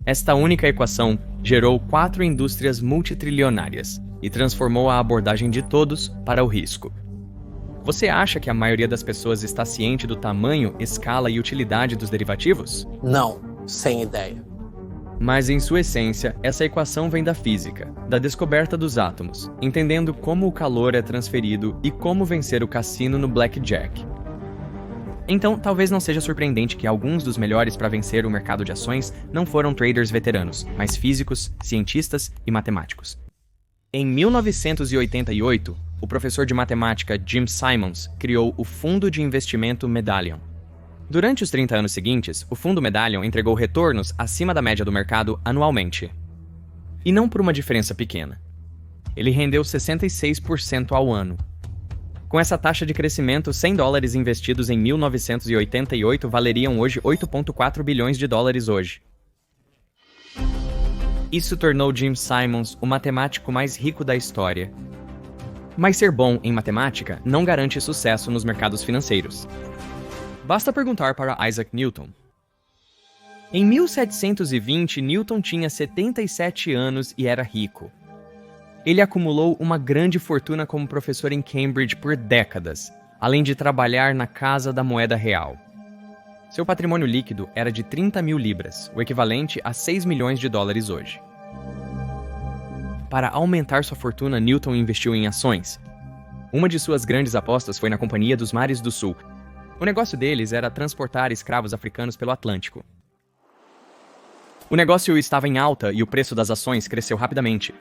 Esta única equação gerou 4 indústrias multitrilionárias e transformou a abordagem de todos para o risco. Você acha que a maioria das pessoas está ciente do tamanho, escala e utilidade dos derivativos? Não, sem ideia. Mas, em sua essência, essa equação vem da física, da descoberta dos átomos, entendendo como o calor é transferido e como vencer o cassino no blackjack. Então, talvez não seja surpreendente que alguns dos melhores para vencer o mercado de ações não foram traders veteranos, mas físicos, cientistas e matemáticos. Em 1988, o professor de matemática Jim Simons criou o Fundo de Investimento Medallion. Durante os 30 anos seguintes, o Fundo Medallion entregou retornos acima da média do mercado anualmente. E não por uma diferença pequena. Ele rendeu 66% ao ano. Com essa taxa de crescimento, $100 investidos em 1988 valeriam hoje 8,4 bilhões de dólares hoje. Isso tornou Jim Simons o matemático mais rico da história. Mas ser bom em matemática não garante sucesso nos mercados financeiros. Basta perguntar para Isaac Newton. Em 1720, Newton tinha 77 anos e era rico. Ele acumulou uma grande fortuna como professor em Cambridge por décadas, além de trabalhar na Casa da Moeda Real. Seu patrimônio líquido era de 30 mil libras, o equivalente a 6 milhões de dólares hoje. Para aumentar sua fortuna, Newton investiu em ações. Uma de suas grandes apostas foi na Companhia dos Mares do Sul. O negócio deles era transportar escravos africanos pelo Atlântico. O negócio estava em alta e o preço das ações cresceu rapidamente.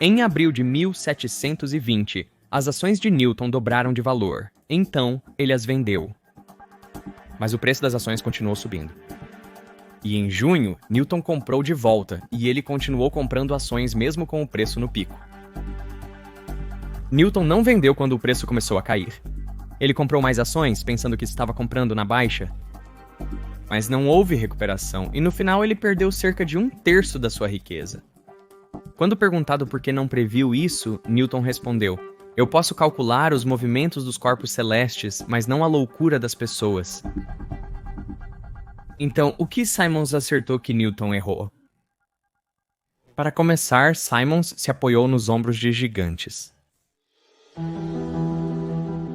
Em abril de 1720, as ações de Newton dobraram de valor. Então, ele as vendeu. Mas o preço das ações continuou subindo. E em junho, Newton comprou de volta e ele continuou comprando ações mesmo com o preço no pico. Newton não vendeu quando o preço começou a cair. Ele comprou mais ações, pensando que estava comprando na baixa. Mas não houve recuperação, e no final ele perdeu cerca de 1/3 da sua riqueza. Quando perguntado por que não previu isso, Newton respondeu: "Eu posso calcular os movimentos dos corpos celestes, mas não a loucura das pessoas." Então, o que Simons acertou que Newton errou? Para começar, Simons se apoiou nos ombros de gigantes.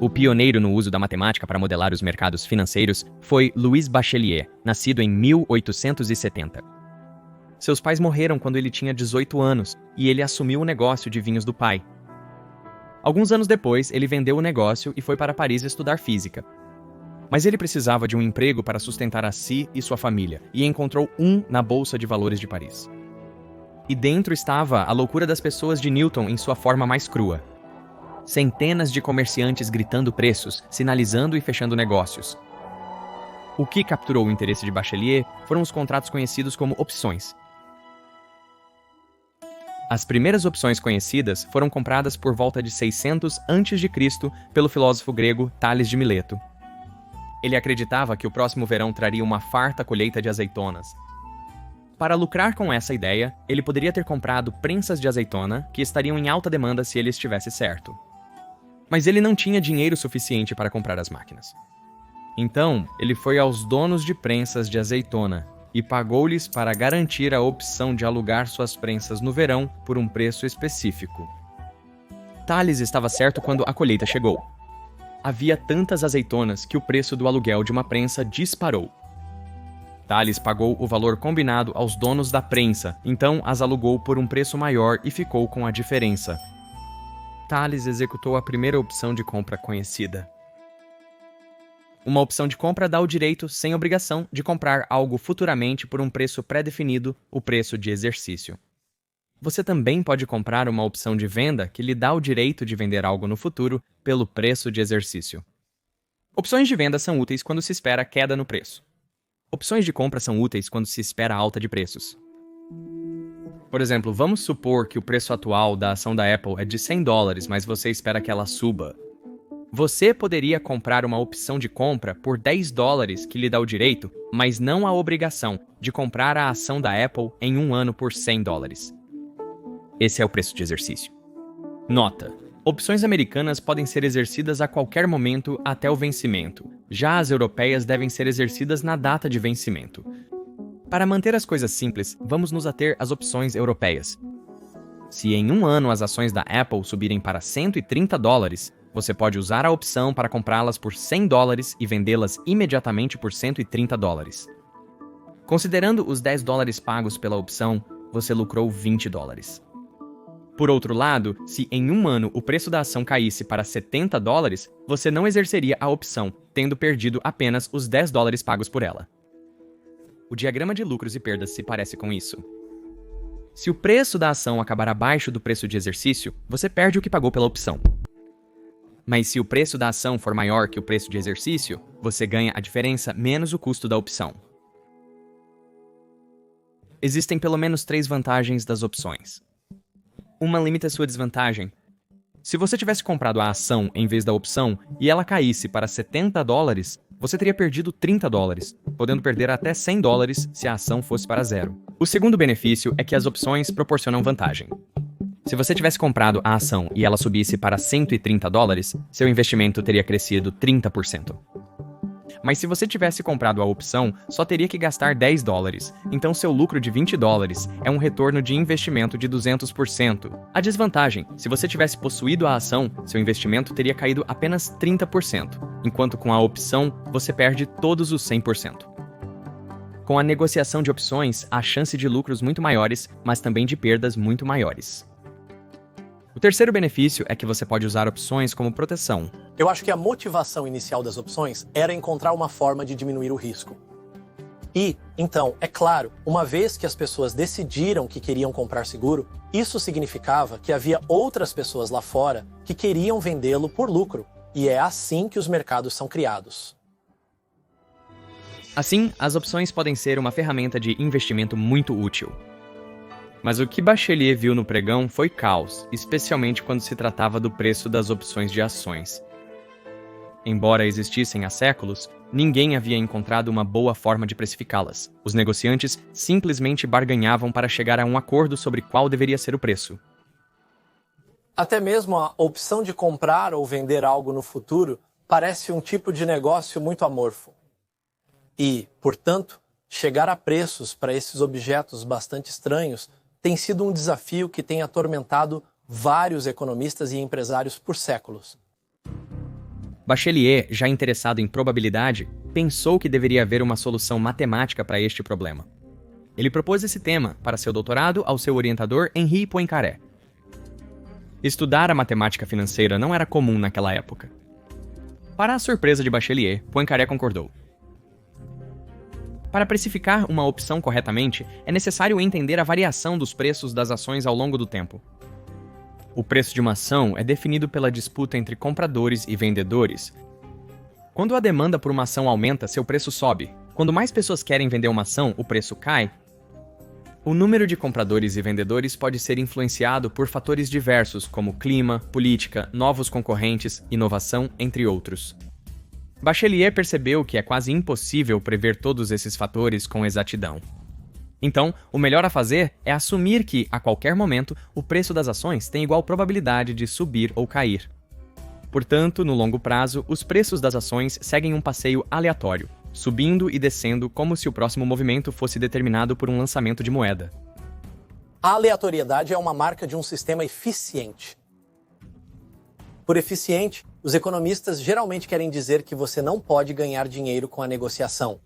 O pioneiro no uso da matemática para modelar os mercados financeiros foi Louis Bachelier, nascido em 1870. Seus pais morreram quando ele tinha 18 anos e ele assumiu o negócio de vinhos do pai. Alguns anos depois, ele vendeu o negócio e foi para Paris estudar física. Mas ele precisava de um emprego para sustentar a si e sua família, e encontrou um na Bolsa de Valores de Paris. E dentro estava a loucura das pessoas de Newton em sua forma mais crua. Centenas de comerciantes gritando preços, sinalizando e fechando negócios. O que capturou o interesse de Bachelier foram os contratos conhecidos como opções. As primeiras opções conhecidas foram compradas por volta de 600 a.C. pelo filósofo grego Tales de Mileto. Ele acreditava que o próximo verão traria uma farta colheita de azeitonas. Para lucrar com essa ideia, ele poderia ter comprado prensas de azeitona que estariam em alta demanda se ele estivesse certo. Mas ele não tinha dinheiro suficiente para comprar as máquinas. Então, ele foi aos donos de prensas de azeitona e pagou-lhes para garantir a opção de alugar suas prensas no verão por um preço específico. Tales estava certo quando a colheita chegou. Havia tantas azeitonas que o preço do aluguel de uma prensa disparou. Tales pagou o valor combinado aos donos da prensa, então as alugou por um preço maior e ficou com a diferença. Tales executou a primeira opção de compra conhecida. Uma opção de compra dá o direito, sem obrigação, de comprar algo futuramente por um preço pré-definido, o preço de exercício. Você também pode comprar uma opção de venda que lhe dá o direito de vender algo no futuro pelo preço de exercício. Opções de venda são úteis quando se espera queda no preço. Opções de compra são úteis quando se espera alta de preços. Por exemplo, vamos supor que o preço atual da ação da Apple é de $100, mas você espera que ela suba. Você poderia comprar uma opção de compra por $10 que lhe dá o direito, mas não a obrigação, de comprar a ação da Apple em um ano por $100. Esse é o preço de exercício. Nota: opções americanas podem ser exercidas a qualquer momento até o vencimento. Já as europeias devem ser exercidas na data de vencimento. Para manter as coisas simples, vamos nos ater às opções europeias. Se em um ano as ações da Apple subirem para $130, você pode usar a opção para comprá-las por $100 e vendê-las imediatamente por $130. Considerando os $10 pagos pela opção, você lucrou $20. Por outro lado, se em um ano o preço da ação caísse para $70, você não exerceria a opção, tendo perdido apenas os $10 pagos por ela. O diagrama de lucros e perdas se parece com isso. Se o preço da ação acabar abaixo do preço de exercício, você perde o que pagou pela opção. Mas se o preço da ação for maior que o preço de exercício, você ganha a diferença menos o custo da opção. Existem pelo menos 3 vantagens das opções. Uma limita sua desvantagem. Se você tivesse comprado a ação em vez da opção e ela caísse para $70, você teria perdido $30, podendo perder até $100 se a ação fosse para zero. O segundo benefício é que as opções proporcionam vantagem. Se você tivesse comprado a ação e ela subisse para $130, seu investimento teria crescido 30%. Mas se você tivesse comprado a opção, só teria que gastar $10, então seu lucro de $20 é um retorno de investimento de 200%. A desvantagem, se você tivesse possuído a ação, seu investimento teria caído apenas 30%, enquanto com a opção você perde todos os 100%. Com a negociação de opções, há chance de lucros muito maiores, mas também de perdas muito maiores. O terceiro benefício é que você pode usar opções como proteção. Eu acho que a motivação inicial das opções era encontrar uma forma de diminuir o risco. E, então, é claro, uma vez que as pessoas decidiram que queriam comprar seguro, isso significava que havia outras pessoas lá fora que queriam vendê-lo por lucro. E é assim que os mercados são criados. Assim, as opções podem ser uma ferramenta de investimento muito útil. Mas o que Bachelier viu no pregão foi caos, especialmente quando se tratava do preço das opções de ações. Embora existissem há séculos, ninguém havia encontrado uma boa forma de precificá-las. Os negociantes simplesmente barganhavam para chegar a um acordo sobre qual deveria ser o preço. Até mesmo a opção de comprar ou vender algo no futuro parece um tipo de negócio muito amorfo. E, portanto, chegar a preços para esses objetos bastante estranhos tem sido um desafio que tem atormentado vários economistas e empresários por séculos. Bachelier, já interessado em probabilidade, pensou que deveria haver uma solução matemática para este problema. Ele propôs esse tema para seu doutorado ao seu orientador Henri Poincaré. Estudar a matemática financeira não era comum naquela época. Para a surpresa de Bachelier, Poincaré concordou. Para precificar uma opção corretamente, é necessário entender a variação dos preços das ações ao longo do tempo. O preço de uma ação é definido pela disputa entre compradores e vendedores. Quando a demanda por uma ação aumenta, seu preço sobe. Quando mais pessoas querem vender uma ação, o preço cai. O número de compradores e vendedores pode ser influenciado por fatores diversos, como clima, política, novos concorrentes, inovação, entre outros. Bachelier percebeu que é quase impossível prever todos esses fatores com exatidão. Então, o melhor a fazer é assumir que, a qualquer momento, o preço das ações tem igual probabilidade de subir ou cair. Portanto, no longo prazo, os preços das ações seguem um passeio aleatório, subindo e descendo como se o próximo movimento fosse determinado por um lançamento de moeda. A aleatoriedade é uma marca de um sistema eficiente. Por eficiente, os economistas geralmente querem dizer que você não pode ganhar dinheiro com a negociação.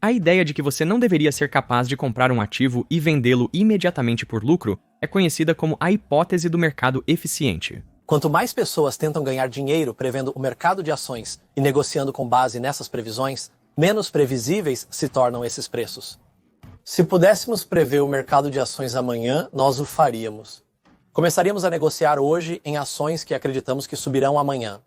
A ideia de que você não deveria ser capaz de comprar um ativo e vendê-lo imediatamente por lucro é conhecida como a hipótese do mercado eficiente. Quanto mais pessoas tentam ganhar dinheiro prevendo o mercado de ações e negociando com base nessas previsões, menos previsíveis se tornam esses preços. Se pudéssemos prever o mercado de ações amanhã, nós o faríamos. Começaríamos a negociar hoje em ações que acreditamos que subirão amanhã.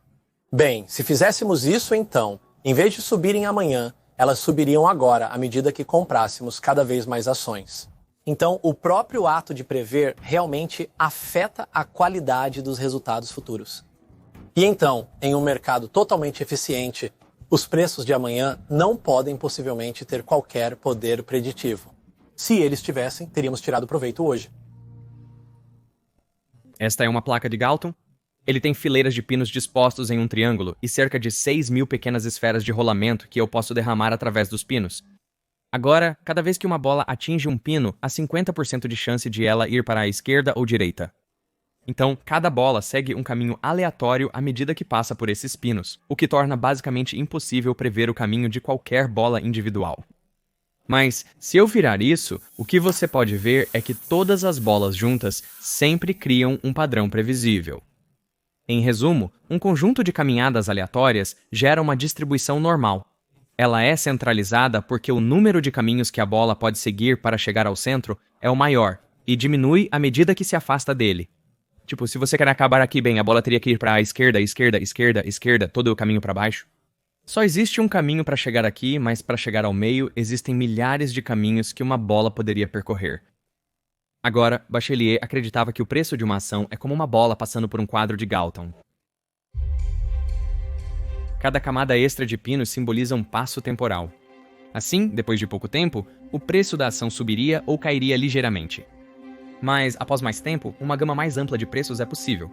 Bem, se fizéssemos isso então, em vez de subirem amanhã, elas subiriam agora à medida que comprássemos cada vez mais ações. Então, o próprio ato de prever realmente afeta a qualidade dos resultados futuros. E então, em um mercado totalmente eficiente, os preços de amanhã não podem possivelmente ter qualquer poder preditivo. Se eles tivessem, teríamos tirado proveito hoje. Esta é uma placa de Galton. Ele tem fileiras de pinos dispostos em um triângulo e cerca de 6.000 pequenas esferas de rolamento que eu posso derramar através dos pinos. Agora, cada vez que uma bola atinge um pino, há 50% de chance de ela ir para a esquerda ou direita. Então, cada bola segue um caminho aleatório à medida que passa por esses pinos, o que torna basicamente impossível prever o caminho de qualquer bola individual. Mas, se eu virar isso, o que você pode ver é que todas as bolas juntas sempre criam um padrão previsível. Em resumo, um conjunto de caminhadas aleatórias gera uma distribuição normal. Ela é centralizada porque o número de caminhos que a bola pode seguir para chegar ao centro é o maior, e diminui à medida que se afasta dele. Tipo, se você quer acabar aqui bem, a bola teria que ir para a esquerda, esquerda, esquerda, esquerda, todo o caminho para baixo. Só existe um caminho para chegar aqui, mas para chegar ao meio, existem milhares de caminhos que uma bola poderia percorrer. Agora, Bachelier acreditava que o preço de uma ação é como uma bola passando por um quadro de Galton. Cada camada extra de pinos simboliza um passo temporal. Assim, depois de pouco tempo, o preço da ação subiria ou cairia ligeiramente. Mas, após mais tempo, uma gama mais ampla de preços é possível.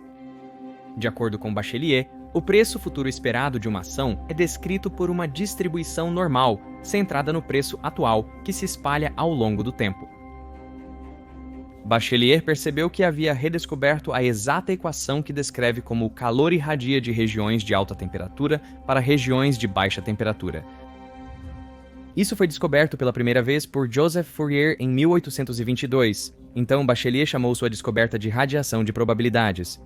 De acordo com Bachelier, o preço futuro esperado de uma ação é descrito por uma distribuição normal, centrada no preço atual, que se espalha ao longo do tempo. Bachelier percebeu que havia redescoberto a exata equação que descreve como o calor irradia de regiões de alta temperatura para regiões de baixa temperatura. Isso foi descoberto pela primeira vez por Joseph Fourier em 1822, então Bachelier chamou sua descoberta de radiação de probabilidades.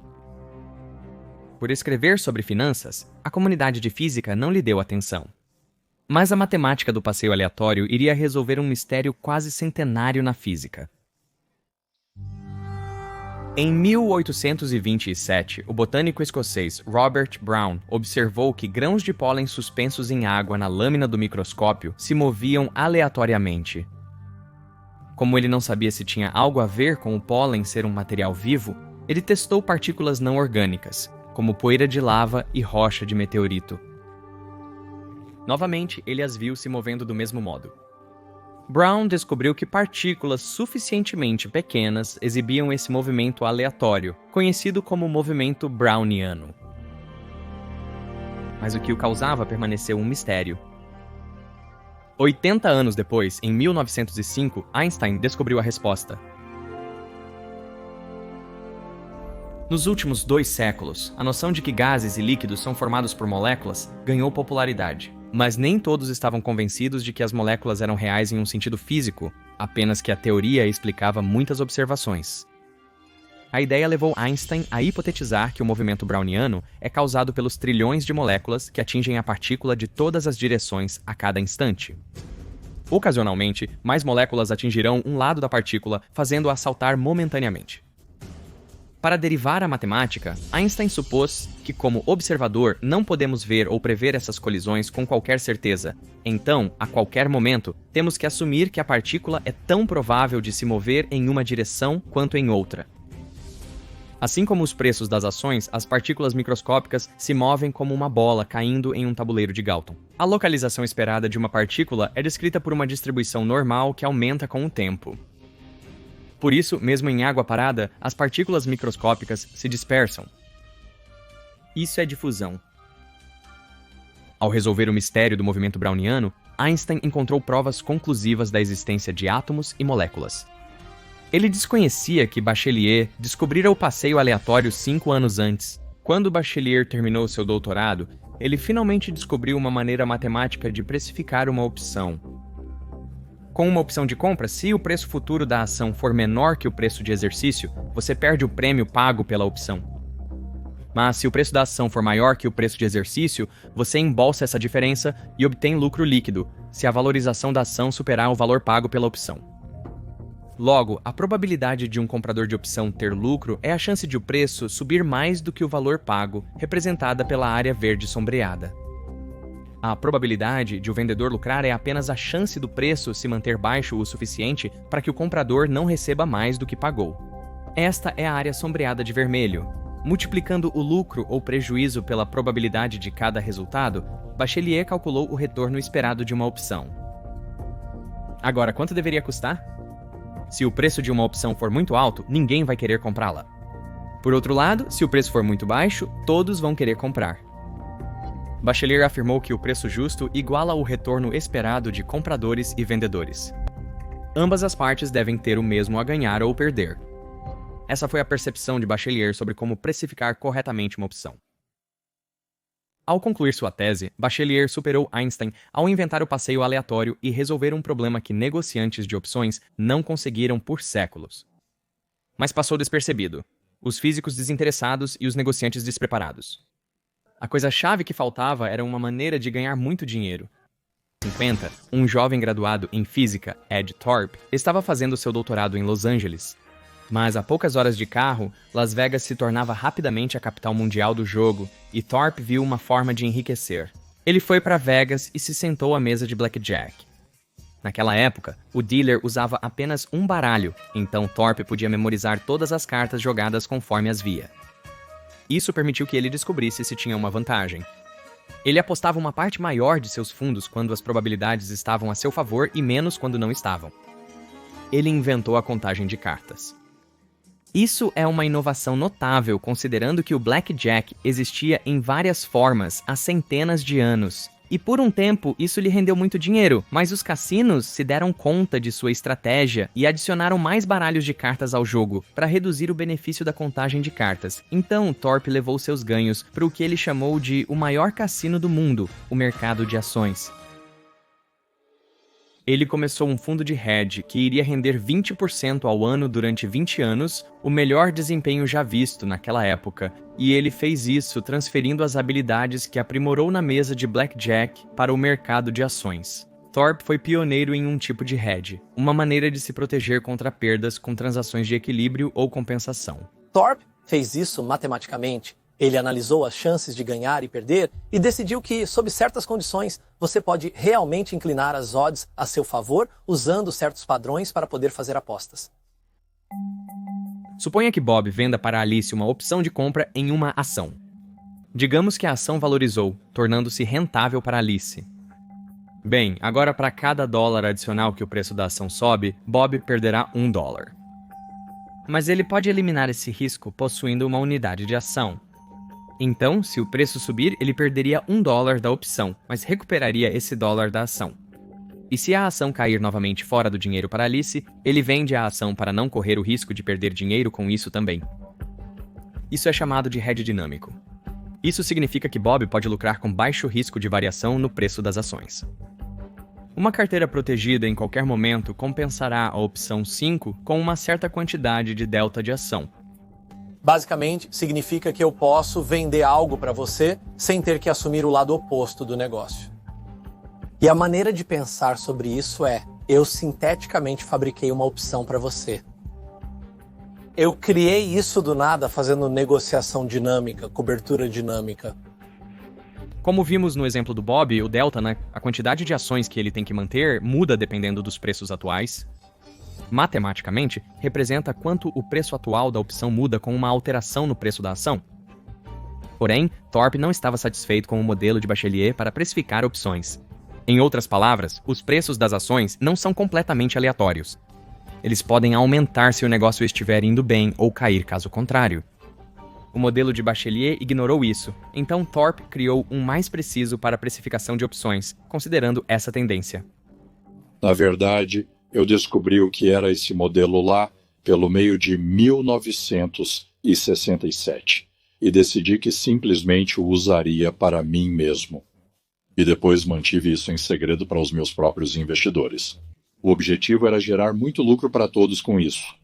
Por escrever sobre finanças, a comunidade de física não lhe deu atenção. Mas a matemática do passeio aleatório iria resolver um mistério quase centenário na física. Em 1827, o botânico escocês Robert Brown observou que grãos de pólen suspensos em água na lâmina do microscópio se moviam aleatoriamente. Como ele não sabia se tinha algo a ver com o pólen ser um material vivo, ele testou partículas não orgânicas, como poeira de lava e rocha de meteorito. Novamente, ele as viu se movendo do mesmo modo. Brown descobriu que partículas suficientemente pequenas exibiam esse movimento aleatório, conhecido como movimento browniano. Mas o que o causava permaneceu um mistério. 80 anos depois, em 1905, Einstein descobriu a resposta. Nos últimos 2 séculos, a noção de que gases e líquidos são formados por moléculas ganhou popularidade. Mas nem todos estavam convencidos de que as moléculas eram reais em um sentido físico, apenas que a teoria explicava muitas observações. A ideia levou Einstein a hipotetizar que o movimento browniano é causado pelos trilhões de moléculas que atingem a partícula de todas as direções a cada instante. Ocasionalmente, mais moléculas atingirão um lado da partícula, fazendo-a saltar momentaneamente. Para derivar a matemática, Einstein supôs que, como observador, não podemos ver ou prever essas colisões com qualquer certeza. Então, a qualquer momento, temos que assumir que a partícula é tão provável de se mover em uma direção quanto em outra. Assim como os preços das ações, as partículas microscópicas se movem como uma bola caindo em um tabuleiro de Galton. A localização esperada de uma partícula é descrita por uma distribuição normal que aumenta com o tempo. Por isso, mesmo em água parada, as partículas microscópicas se dispersam. Isso é difusão. Ao resolver o mistério do movimento browniano, Einstein encontrou provas conclusivas da existência de átomos e moléculas. Ele desconhecia que Bachelier descobrira o passeio aleatório 5 anos antes. Quando Bachelier terminou seu doutorado, ele finalmente descobriu uma maneira matemática de precificar uma opção. Com uma opção de compra, se o preço futuro da ação for menor que o preço de exercício, você perde o prêmio pago pela opção. Mas se o preço da ação for maior que o preço de exercício, você embolsa essa diferença e obtém lucro líquido, se a valorização da ação superar o valor pago pela opção. Logo, a probabilidade de um comprador de opção ter lucro é a chance de o preço subir mais do que o valor pago, representada pela área verde sombreada. A probabilidade de o vendedor lucrar é apenas a chance do preço se manter baixo o suficiente para que o comprador não receba mais do que pagou. Esta é a área sombreada de vermelho. Multiplicando o lucro ou prejuízo pela probabilidade de cada resultado, Bachelier calculou o retorno esperado de uma opção. Agora, quanto deveria custar? Se o preço de uma opção for muito alto, ninguém vai querer comprá-la. Por outro lado, se o preço for muito baixo, todos vão querer comprar. Bachelier afirmou que o preço justo iguala o retorno esperado de compradores e vendedores. Ambas as partes devem ter o mesmo a ganhar ou perder. Essa foi a percepção de Bachelier sobre como precificar corretamente uma opção. Ao concluir sua tese, Bachelier superou Einstein ao inventar o passeio aleatório e resolver um problema que negociantes de opções não conseguiram por séculos. Mas passou despercebido: os físicos desinteressados e os negociantes despreparados. A coisa-chave que faltava era uma maneira de ganhar muito dinheiro. Em 50, um jovem graduado em física, Ed Thorpe, estava fazendo seu doutorado em Los Angeles. Mas a poucas horas de carro, Las Vegas se tornava rapidamente a capital mundial do jogo, e Thorpe viu uma forma de enriquecer. Ele foi para Vegas e se sentou à mesa de blackjack. Naquela época, o dealer usava apenas um baralho, então Thorpe podia memorizar todas as cartas jogadas conforme as via. Isso permitiu que ele descobrisse se tinha uma vantagem. Ele apostava uma parte maior de seus fundos quando as probabilidades estavam a seu favor e menos quando não estavam. Ele inventou a contagem de cartas. Isso é uma inovação notável, considerando que o blackjack existia em várias formas há centenas de anos. E por um tempo, isso lhe rendeu muito dinheiro, mas os cassinos se deram conta de sua estratégia e adicionaram mais baralhos de cartas ao jogo, para reduzir o benefício da contagem de cartas. Então, Thorpe levou seus ganhos para o que ele chamou de o maior cassino do mundo, o mercado de ações. Ele começou um fundo de hedge que iria render 20% ao ano durante 20 anos, o melhor desempenho já visto naquela época, e ele fez isso transferindo as habilidades que aprimorou na mesa de blackjack para o mercado de ações. Thorpe foi pioneiro em um tipo de hedge, uma maneira de se proteger contra perdas com transações de equilíbrio ou compensação. Thorpe fez isso matematicamente. Ele analisou as chances de ganhar e perder e decidiu que, sob certas condições, você pode realmente inclinar as odds a seu favor usando certos padrões para poder fazer apostas. Suponha que Bob venda para Alice uma opção de compra em uma ação. Digamos que a ação valorizou, tornando-se rentável para Alice. Bem, agora para cada dólar adicional que o preço da ação sobe, Bob perderá $1. Mas ele pode eliminar esse risco possuindo uma unidade de ação. Então, se o preço subir, ele perderia $1 da opção, mas recuperaria esse dólar da ação. E se a ação cair novamente fora do dinheiro para Alice, ele vende a ação para não correr o risco de perder dinheiro com isso também. Isso é chamado de hedge dinâmico. Isso significa que Bob pode lucrar com baixo risco de variação no preço das ações. Uma carteira protegida em qualquer momento compensará a opção 5 com uma certa quantidade de delta de ação. Basicamente, significa que eu posso vender algo para você sem ter que assumir o lado oposto do negócio. E a maneira de pensar sobre isso é: eu sinteticamente fabriquei uma opção para você. Eu criei isso do nada fazendo negociação dinâmica, cobertura dinâmica. Como vimos no exemplo do Bob, o delta, a quantidade de ações que ele tem que manter, muda dependendo dos preços atuais. Matematicamente, representa quanto o preço atual da opção muda com uma alteração no preço da ação. Porém, Thorpe não estava satisfeito com o modelo de Bachelier para precificar opções. Em outras palavras, os preços das ações não são completamente aleatórios. Eles podem aumentar se o negócio estiver indo bem ou cair caso contrário. O modelo de Bachelier ignorou isso, então Thorpe criou um mais preciso para a precificação de opções, considerando essa tendência. Na verdade, eu descobri o que era esse modelo lá pelo meio de 1967 e decidi que simplesmente o usaria para mim mesmo. E depois mantive isso em segredo para os meus próprios investidores. O objetivo era gerar muito lucro para todos com isso.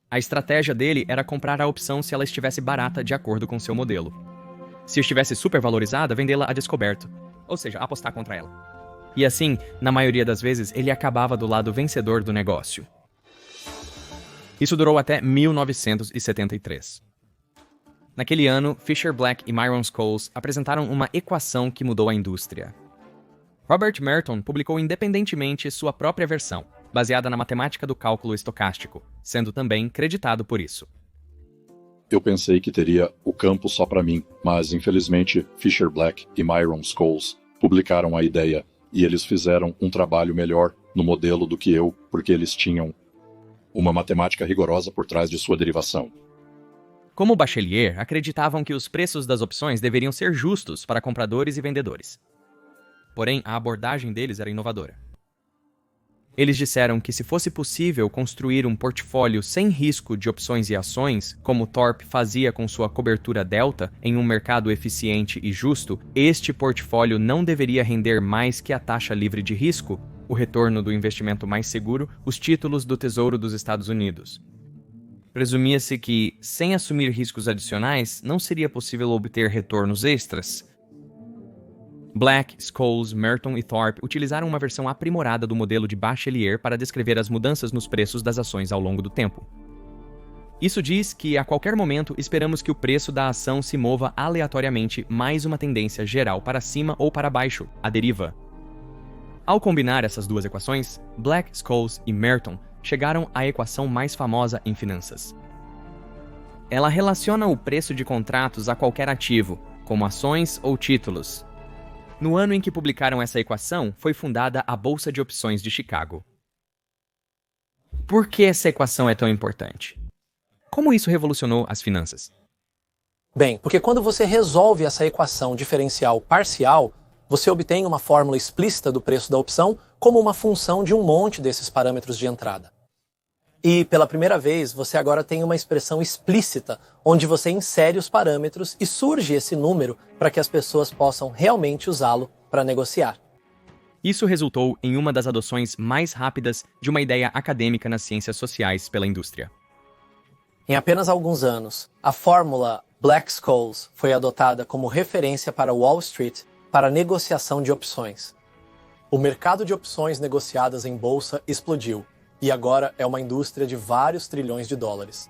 A estratégia dele era comprar a opção se ela estivesse barata de acordo com seu modelo. Se estivesse supervalorizada, vendê-la a descoberto, ou seja, apostar contra ela. E assim, na maioria das vezes, ele acabava do lado vencedor do negócio. Isso durou até 1973. Naquele ano, Fisher Black e Myron Scholes apresentaram uma equação que mudou a indústria. Robert Merton publicou independentemente sua própria versão, baseada na matemática do cálculo estocástico, sendo também creditado por isso. Eu pensei que teria o campo só para mim, mas infelizmente Fisher Black e Myron Scholes publicaram a ideia e eles fizeram um trabalho melhor no modelo do que eu, porque eles tinham uma matemática rigorosa por trás de sua derivação. Como Bachelier, acreditavam que os preços das opções deveriam ser justos para compradores e vendedores. Porém, a abordagem deles era inovadora. Eles disseram que se fosse possível construir um portfólio sem risco de opções e ações, como Thorpe fazia com sua cobertura Delta, em um mercado eficiente e justo, este portfólio não deveria render mais que a taxa livre de risco, o retorno do investimento mais seguro, os títulos do Tesouro dos Estados Unidos. Presumia-se que, sem assumir riscos adicionais, não seria possível obter retornos extras. Black, Scholes, Merton e Thorpe utilizaram uma versão aprimorada do modelo de Bachelier para descrever as mudanças nos preços das ações ao longo do tempo. Isso diz que, a qualquer momento, esperamos que o preço da ação se mova aleatoriamente mais uma tendência geral para cima ou para baixo, a deriva. Ao combinar essas duas equações, Black, Scholes e Merton chegaram à equação mais famosa em finanças. Ela relaciona o preço de contratos a qualquer ativo, como ações ou títulos. No ano em que publicaram essa equação, foi fundada a Bolsa de Opções de Chicago. Por que essa equação é tão importante? Como isso revolucionou as finanças? Bem, porque quando você resolve essa equação diferencial parcial, você obtém uma fórmula explícita do preço da opção como uma função de um monte desses parâmetros de entrada. E, pela primeira vez, você agora tem uma expressão explícita, onde você insere os parâmetros e surge esse número para que as pessoas possam realmente usá-lo para negociar. Isso resultou em uma das adoções mais rápidas de uma ideia acadêmica nas ciências sociais pela indústria. Em apenas alguns anos, a fórmula Black-Scholes foi adotada como referência para Wall Street para a negociação de opções. O mercado de opções negociadas em bolsa explodiu, e agora é uma indústria de vários trilhões de dólares.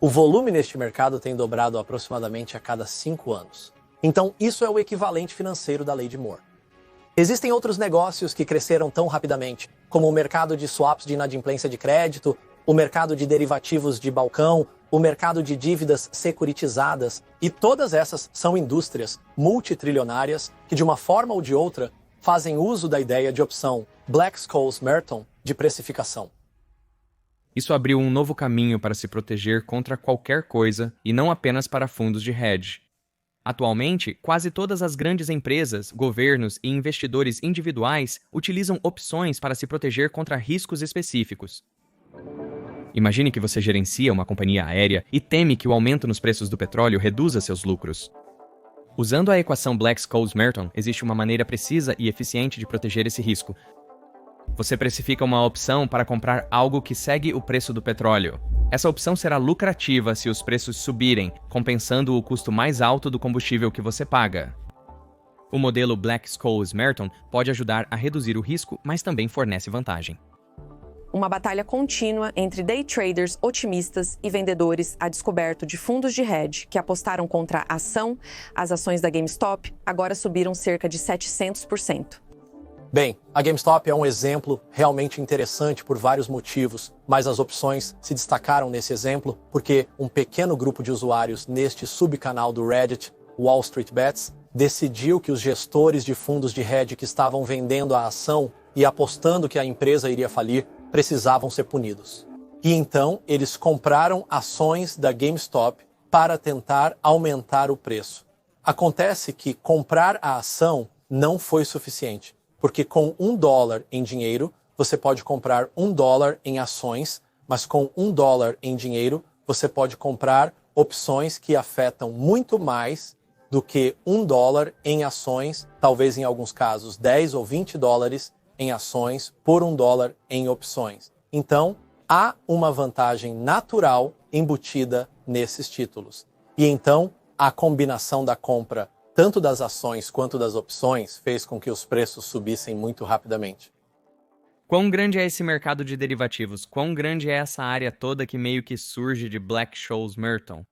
O volume neste mercado tem dobrado aproximadamente a cada 5 anos. Então, isso é o equivalente financeiro da lei de Moore. Existem outros negócios que cresceram tão rapidamente, como o mercado de swaps de inadimplência de crédito, o mercado de derivativos de balcão, o mercado de dívidas securitizadas, e todas essas são indústrias multitrilionárias que, de uma forma ou de outra, fazem uso da ideia de opção Black-Scholes-Merton de precificação. Isso abriu um novo caminho para se proteger contra qualquer coisa e não apenas para fundos de hedge. Atualmente, quase todas as grandes empresas, governos e investidores individuais utilizam opções para se proteger contra riscos específicos. Imagine que você gerencia uma companhia aérea e teme que o aumento nos preços do petróleo reduza seus lucros. Usando a equação Black-Scholes-Merton, existe uma maneira precisa e eficiente de proteger esse risco. Você precifica uma opção para comprar algo que segue o preço do petróleo. Essa opção será lucrativa se os preços subirem, compensando o custo mais alto do combustível que você paga. O modelo Black-Scholes-Merton pode ajudar a reduzir o risco, mas também fornece vantagem. Uma batalha contínua entre day traders otimistas e vendedores a descoberto de fundos de hedge que apostaram contra a ação. As ações da GameStop agora subiram cerca de 700%. Bem, a GameStop é um exemplo realmente interessante por vários motivos, mas as opções se destacaram nesse exemplo porque um pequeno grupo de usuários neste subcanal do Reddit, Wall Street Bets, decidiu que os gestores de fundos de hedge que estavam vendendo a ação e apostando que a empresa iria falir precisavam ser punidos. E então eles compraram ações da GameStop para tentar aumentar o preço. Acontece que comprar a ação não foi suficiente, porque com $1 em dinheiro, você pode comprar $1 em ações, mas com $1 em dinheiro, você pode comprar opções que afetam muito mais do que $1 em ações, talvez em alguns casos 10 ou 20 dólares em ações por $1 em opções. Então, há uma vantagem natural embutida nesses títulos. E então, a combinação da compra tanto das ações quanto das opções fez com que os preços subissem muito rapidamente. Quão grande é esse mercado de derivativos? Quão grande é essa área toda que meio que surge de Black-Scholes-Merton?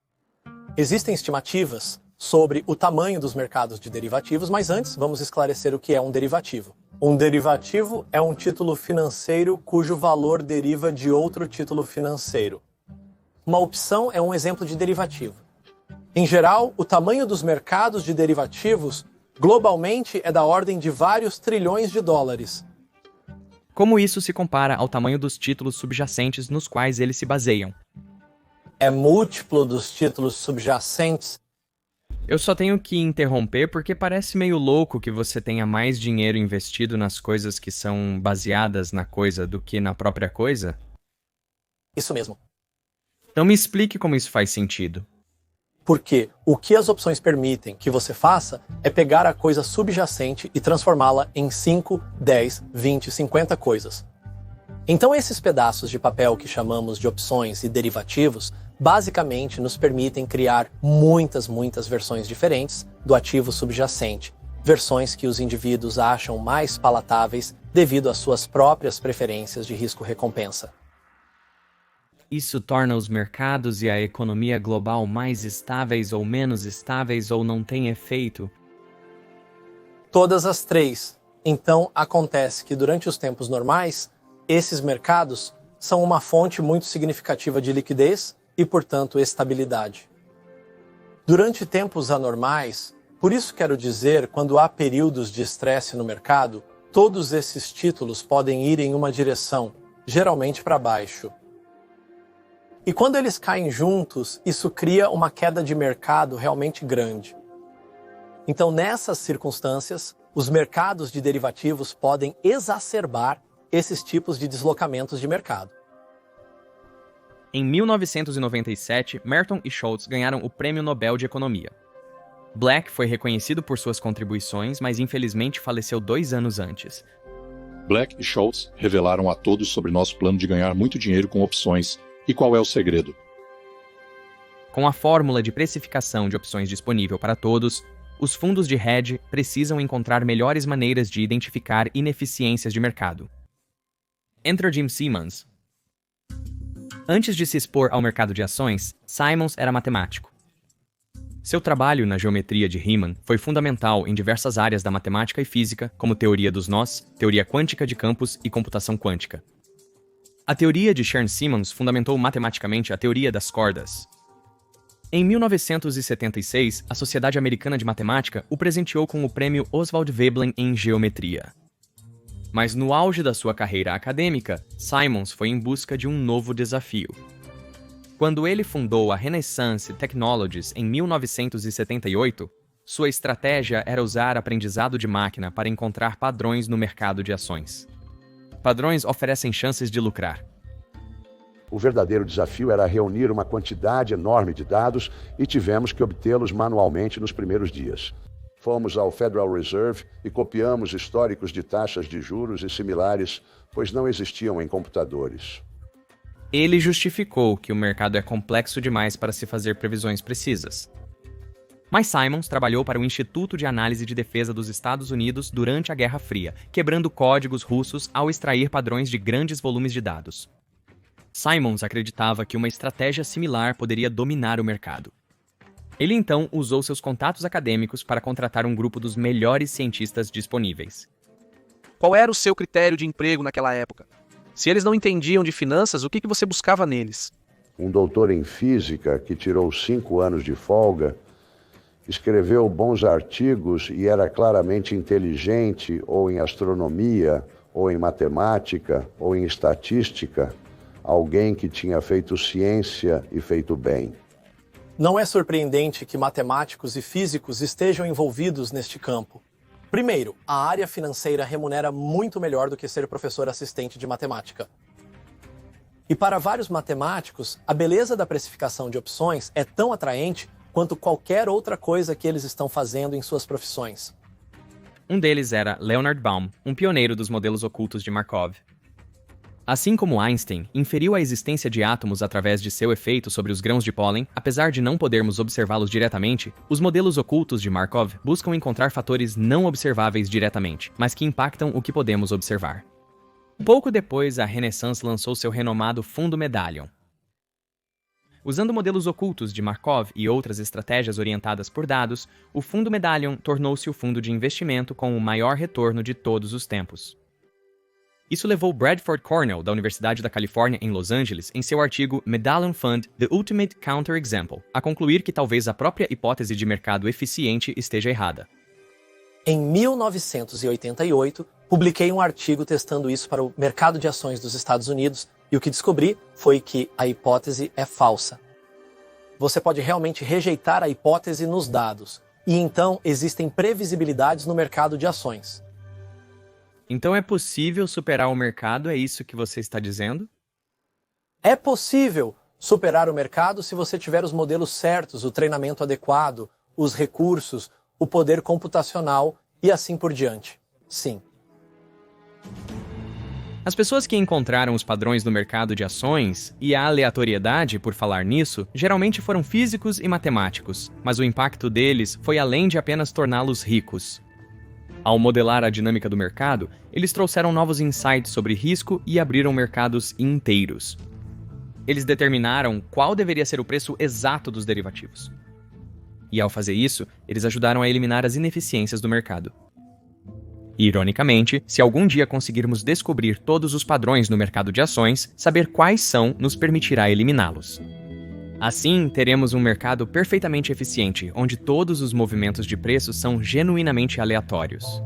Existem estimativas sobre o tamanho dos mercados de derivativos, mas antes vamos esclarecer o que é um derivativo. Um derivativo é um título financeiro cujo valor deriva de outro título financeiro. Uma opção é um exemplo de derivativo. Em geral, o tamanho dos mercados de derivativos globalmente é da ordem de vários trilhões de dólares. Como isso se compara ao tamanho dos títulos subjacentes nos quais eles se baseiam? é múltiplo dos títulos subjacentes. Eu só tenho que interromper porque parece meio louco que você tenha mais dinheiro investido nas coisas que são baseadas na coisa do que na própria coisa. Isso mesmo. Então me explique como isso faz sentido. Porque o que as opções permitem que você faça é pegar a coisa subjacente e transformá-la em 5, 10, 20, 50 coisas. Então esses pedaços de papel que chamamos de opções e derivativos basicamente nos permitem criar muitas versões diferentes do ativo subjacente, versões que os indivíduos acham mais palatáveis devido às suas próprias preferências de risco-recompensa. Isso torna os mercados e a economia global mais estáveis ou menos estáveis ou não tem efeito? Todas as três. Então acontece que durante os tempos normais, esses mercados são uma fonte muito significativa de liquidez e, portanto, estabilidade. Durante tempos anormais, por isso quero dizer, quando há períodos de estresse no mercado, todos esses títulos podem ir em uma direção, geralmente para baixo. E quando eles caem juntos, isso cria uma queda de mercado realmente grande. Então, nessas circunstâncias, os mercados de derivativos podem exacerbar esses tipos de deslocamentos de mercado. Em 1997, Merton e Schultz ganharam o Prêmio Nobel de Economia. Black foi reconhecido por suas contribuições, mas infelizmente faleceu 2 anos antes. Black e Schultz revelaram a todos sobre nosso plano de ganhar muito dinheiro com opções. E qual é o segredo? Com a fórmula de precificação de opções disponível para todos, os fundos de hedge precisam encontrar melhores maneiras de identificar ineficiências de mercado. Entra Jim Simons. Antes de se expor ao mercado de ações, Simons era matemático. Seu trabalho na geometria de Riemann foi fundamental em diversas áreas da matemática e física, como teoria dos nós, teoria quântica de campos e computação quântica. A teoria de Chern-Simons fundamentou matematicamente a teoria das cordas. Em 1976, a Sociedade Americana de Matemática o presenteou com o prêmio Oswald Veblen em geometria. Mas no auge da sua carreira acadêmica, Simons foi em busca de um novo desafio. Quando ele fundou a Renaissance Technologies em 1978, sua estratégia era usar aprendizado de máquina para encontrar padrões no mercado de ações. Padrões oferecem chances de lucrar. O verdadeiro desafio era reunir uma quantidade enorme de dados e tivemos que obtê-los manualmente nos primeiros dias. Fomos ao Federal Reserve e copiamos históricos de taxas de juros e similares, pois não existiam em computadores. Ele justificou que o mercado é complexo demais para se fazer previsões precisas. Mas Simons trabalhou para o Instituto de Análise de Defesa dos Estados Unidos durante a Guerra Fria, quebrando códigos russos ao extrair padrões de grandes volumes de dados. Simons acreditava que uma estratégia similar poderia dominar o mercado. Ele então usou seus contatos acadêmicos para contratar um grupo dos melhores cientistas disponíveis. Qual era o seu critério de emprego naquela época? Se eles não entendiam de finanças, o que você buscava neles? Um doutor em física que tirou 5 anos de folga, escreveu bons artigos e era claramente inteligente ou em astronomia, ou em matemática, ou em estatística, alguém que tinha feito ciência e feito bem. Não é surpreendente que matemáticos e físicos estejam envolvidos neste campo. Primeiro, a área financeira remunera muito melhor do que ser professor assistente de matemática. E para vários matemáticos, a beleza da precificação de opções é tão atraente quanto qualquer outra coisa que eles estão fazendo em suas profissões. Um deles era Leonard Baum, um pioneiro dos modelos ocultos de Markov. Assim como Einstein inferiu a existência de átomos através de seu efeito sobre os grãos de pólen, apesar de não podermos observá-los diretamente, os modelos ocultos de Markov buscam encontrar fatores não observáveis diretamente, mas que impactam o que podemos observar. Pouco depois, a Renaissance lançou seu renomado Fundo Medallion. Usando modelos ocultos de Markov e outras estratégias orientadas por dados, o Fundo Medallion tornou-se o fundo de investimento com o maior retorno de todos os tempos. Isso levou Bradford Cornell, da Universidade da Califórnia em Los Angeles, em seu artigo Medallion Fund: The Ultimate Counterexample, a concluir que talvez a própria hipótese de mercado eficiente esteja errada. Em 1988, publiquei um artigo testando isso para o mercado de ações dos Estados Unidos e o que descobri foi que a hipótese é falsa. você pode realmente rejeitar a hipótese nos dados. E então existem previsibilidades no mercado de ações. Então é possível superar o mercado, é isso que você está dizendo? É possível superar o mercado se você tiver os modelos certos, o treinamento adequado, os recursos, o poder computacional e assim por diante. Sim. As pessoas que encontraram os padrões no mercado de ações, e a aleatoriedade, por falar nisso, geralmente foram físicos e matemáticos, mas o impacto deles foi além de apenas torná-los ricos. Ao modelar a dinâmica do mercado, eles trouxeram novos insights sobre risco e abriram mercados inteiros. Eles determinaram qual deveria ser o preço exato dos derivativos. E ao fazer isso, eles ajudaram a eliminar as ineficiências do mercado. Ironicamente, se algum dia conseguirmos descobrir todos os padrões no mercado de ações, saber quais são nos permitirá eliminá-los. Assim, teremos um mercado perfeitamente eficiente, onde todos os movimentos de preço são genuinamente aleatórios.